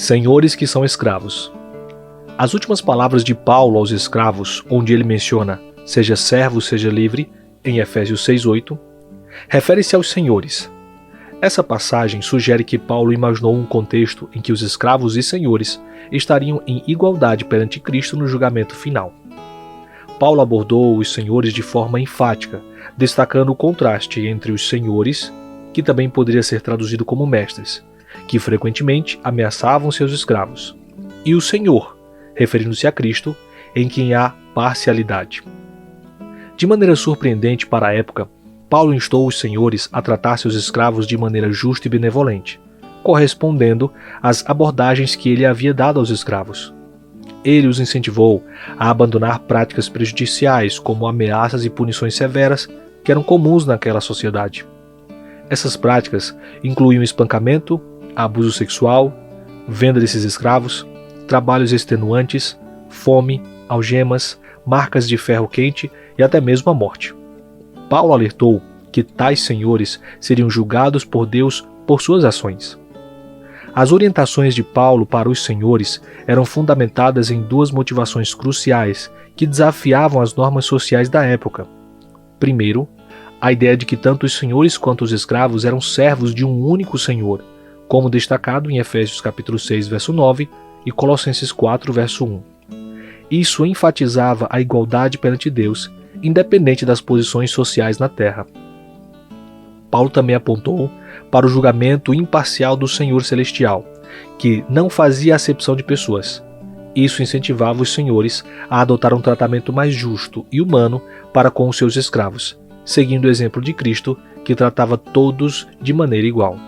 Senhores que são escravos. As últimas palavras de Paulo aos escravos, onde ele menciona seja servo, seja livre, em Efésios 6:8, refere-se aos senhores. Essa passagem sugere que Paulo imaginou um contexto em que os escravos e senhores estariam em igualdade perante Cristo no julgamento final. Paulo abordou os senhores de forma enfática, destacando o contraste entre os senhores, que também poderia ser traduzido como mestres, que frequentemente ameaçavam seus escravos, e o Senhor, referindo-se a Cristo, em quem há parcialidade. De maneira surpreendente para a época, Paulo instou os senhores a tratar seus escravos de maneira justa e benevolente, correspondendo às abordagens que ele havia dado aos escravos. Ele os incentivou a abandonar práticas prejudiciais, como ameaças e punições severas que eram comuns naquela sociedade. Essas práticas incluíam espancamento, abuso sexual, venda desses escravos, trabalhos extenuantes, fome, algemas, marcas de ferro quente e até mesmo a morte. Paulo alertou que tais senhores seriam julgados por Deus por suas ações. As orientações de Paulo para os senhores eram fundamentadas em duas motivações cruciais que desafiavam as normas sociais da época. Primeiro, a ideia de que tanto os senhores quanto os escravos eram servos de um único Senhor, como destacado em Efésios capítulo 6, verso 9 e Colossenses 4, verso 1. Isso enfatizava a igualdade perante Deus, independente das posições sociais na terra. Paulo também apontou para o julgamento imparcial do Senhor Celestial, que não fazia acepção de pessoas. Isso incentivava os senhores a adotar um tratamento mais justo e humano para com os seus escravos, seguindo o exemplo de Cristo, que tratava todos de maneira igual.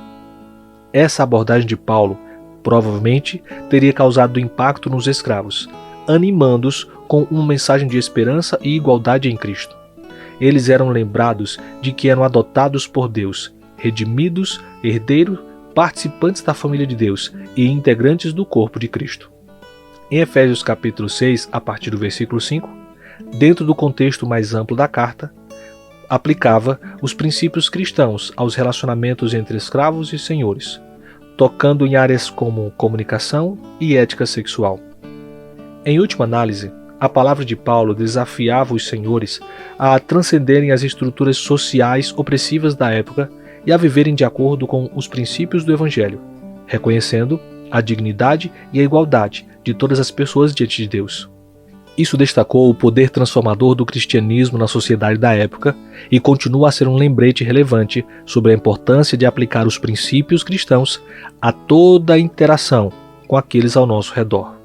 Essa abordagem de Paulo provavelmente teria causado impacto nos escravos, animando-os com uma mensagem de esperança e igualdade em Cristo. Eles eram lembrados de que eram adotados por Deus, redimidos, herdeiros, participantes da família de Deus e integrantes do corpo de Cristo. Em Efésios capítulo 6, a partir do versículo 5, dentro do contexto mais amplo da carta, aplicava os princípios cristãos aos relacionamentos entre escravos e senhores, tocando em áreas como comunicação e ética sexual. Em última análise, a palavra de Paulo desafiava os senhores a transcenderem as estruturas sociais opressivas da época e a viverem de acordo com os princípios do Evangelho, reconhecendo a dignidade e a igualdade de todas as pessoas diante de Deus. Isso destacou o poder transformador do cristianismo na sociedade da época e continua a ser um lembrete relevante sobre a importância de aplicar os princípios cristãos a toda a interação com aqueles ao nosso redor.